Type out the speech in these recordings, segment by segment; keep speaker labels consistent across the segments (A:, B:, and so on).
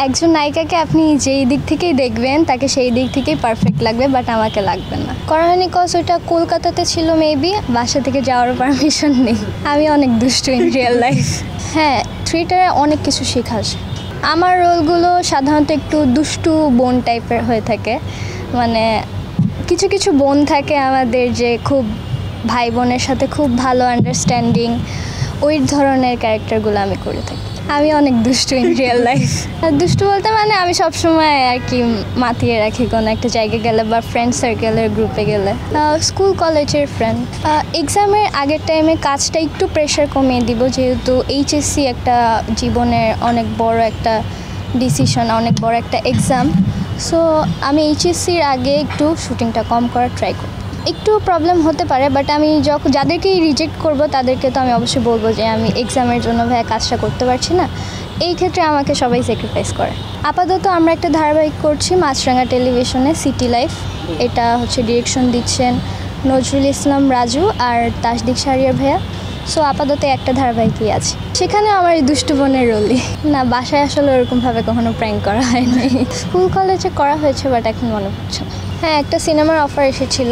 A: একজন নায়িকাকে আপনি যেই দিক থেকেই দেখবেন তাকে সেই দিক থেকেই পারফেক্ট লাগবে, বাট আমাকে লাগবে না। করা হয়নি কজ ওইটা কলকাতাতে ছিল, মেবি বাসা থেকে যাওয়ারও পারমিশন নেই। আমি অনেক দুষ্টু ইন রিয়েল লাইফ। হ্যাঁ, থিয়েটারে অনেক কিছু শেখা যায়। আমার রোলগুলো সাধারণত একটু দুষ্টু বোন টাইপের হয়ে থাকে। মানে কিছু কিছু বোন থাকে আমাদের যে খুব ভাই বোনের সাথে খুব ভালো আন্ডারস্ট্যান্ডিং, ওই ধরনের ক্যারেক্টারগুলো আমি করে থাকি। আমি অনেক দুষ্টু ইন রিয়েল লাইফ। দুষ্টু বলতে মানে আমি সবসময় আর কি মাতিয়ে রাখি কোনো একটা জায়গায় গেলে বা ফ্রেন্ড সার্কেলের গ্রুপে গেলে। স্কুল কলেজের ফ্রেন্ড। এক্সামের আগের টাইমে কাজটা একটু প্রেশার কমিয়ে দিব, যেহেতু এইচএসসি একটা জীবনের অনেক বড় একটা ডিসিশন, অনেক বড় একটা এক্সাম। সো আমি এইচএসসির আগে একটু শুটিংটা কম করার ট্রাই করি। একটু প্রবলেম হতে পারে, বাট আমি যখন যাদেরকেই রিজেক্ট করব তাদেরকে তো আমি অবশ্যই বলবো যে আমি এক্সামের জন্য ভাইয়া কাজটা করতে পারছি না। এই ক্ষেত্রে আমাকে সবাই স্যাক্রিফাইস করে। আপাতত আমরা একটা ধারাবাহিক করছি মাছরাঙা টেলিভিশনে, সিটি লাইফ। এটা হচ্ছে ডিরেকশন দিচ্ছেন নজরুল ইসলাম রাজু আর তাসদিক শাহরিয়ার ভাইয়া। সো আপাতত একটা ধারাবাহিকই আছে, সেখানে আমার এই দুষ্টু বোনের রোলই। না, বাসায় আসলে ওরকমভাবে কখনো প্র্যাঙ্ক করা হয়নি। স্কুল কলেজে করা হয়েছে, বাট এখন মনে পড়ছে না। হ্যাঁ, একটা সিনেমার অফার এসেছিল,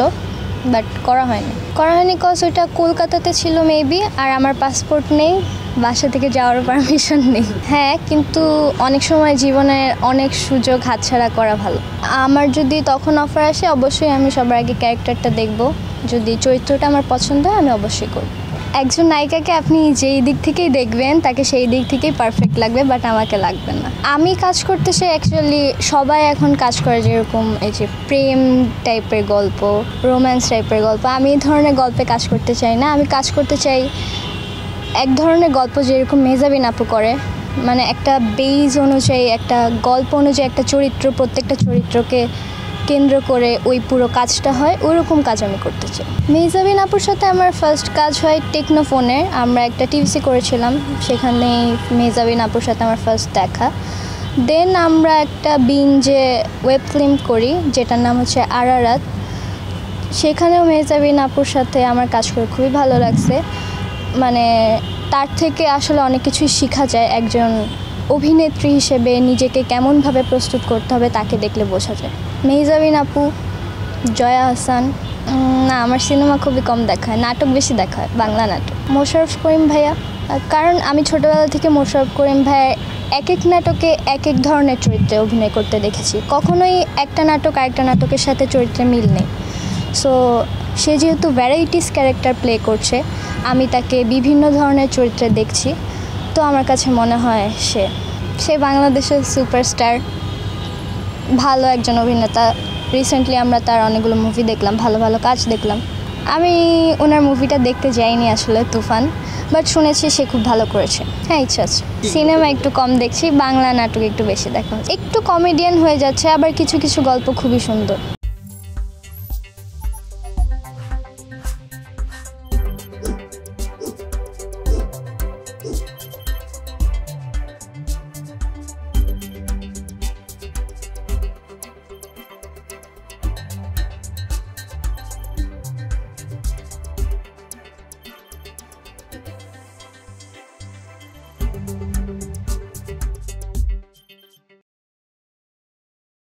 A: বাট করা হয়নি কজ ওইটা কলকাতাতে ছিল মেবি, আর আমার পাসপোর্ট নেই, বাসা থেকে যাওয়ারও পারমিশন নেই। হ্যাঁ, কিন্তু অনেক সময় জীবনের অনেক সুযোগ হাতছাড়া করা ভালো। আমার যদি তখন অফার আসে, অবশ্যই আমি সবার আগে ক্যারেক্টারটা দেখব। যদি চরিত্রটা আমার পছন্দ হয়, আমি অবশ্যই করব। একজন নায়িকাকে আপনি যেই দিক থেকেই দেখবেন তাকে সেই দিক থেকেই পারফেক্ট লাগবে, বাট আমাকে লাগবে না। আমি কাজ করতে চাই, অ্যাকচুয়ালি সবাই এখন কাজ করে যেরকম এই যে প্রেম টাইপের গল্প, রোম্যান্স টাইপের গল্প। আমি এই ধরনের গল্পে কাজ করতে চাই না। আমি কাজ করতে চাই এক ধরনের গল্প যেরকম মেহজাবিন আপু করে, মানে একটা বেইজ অনুযায়ী, একটা গল্প অনুযায়ী একটা চরিত্র, প্রত্যেকটা চরিত্রকে কেন্দ্র করে ওই পুরো কাজটা হয়, ওরকম কাজ আমি করতে চাই। মেহজাবিন আপুর সাথে আমার ফার্স্ট কাজ হয় টেকনোফোনে। আমরা একটা টিভিসি করেছিলাম, সেখানেই মেহজাবিন আপুর সাথে আমার ফার্স্ট দেখা। দেন আমরা একটা বিঞ্জে ওয়েব ফিল্ম করি যেটার নাম হচ্ছে আরারাত। সেখানেও মেহজাবিন আপুর সাথে আমার কাজ করে খুবই ভালো লাগছে। মানে তার থেকে আসলে অনেক কিছুই শেখা যায়। একজন অভিনেত্রী হিসেবে নিজেকে কেমনভাবে প্রস্তুত করতে হবে তাকে দেখলে বোঝা যায়। মেহজাবিন আপু, জয়া আহসান। না, আমার সিনেমা খুবই কম দেখা হয়, নাটক বেশি দেখা হয়, বাংলা নাটক। মোশাররফ করিম ভাইয়া, কারণ আমি ছোটোবেলা থেকে মোশাররফ করিম ভাইয়ের এক এক নাটকে এক এক ধরনের চরিত্রে অভিনয় করতে দেখেছি। কখনোই একটা নাটক আরেকটা নাটকের সাথে চরিত্রে মিল নেই। সো সে যেহেতু ভ্যারাইটিস ক্যারেক্টার প্লে করছে, আমি তাকে বিভিন্ন ধরনের চরিত্রে দেখছি, তো আমার কাছে মনে হয় সে বাংলাদেশের সুপারস্টার, ভালো একজন অভিনেতা। রিসেন্টলি আমরা তার অনেকগুলো মুভি দেখলাম, ভালো ভালো কাজ দেখলাম। আমি ওনার মুভিটা দেখতে যাইনি আসলে, তুফান, বাট শুনেছি সে খুব ভালো করেছে। হ্যাঁ, ইচ্ছা আছে। সিনেমা একটু কম দেখছি, বাংলা নাটক একটু বেশি দেখা হচ্ছে। একটু কমেডিয়ান হয়ে যাচ্ছে, আবার কিছু কিছু গল্প খুবই সুন্দর।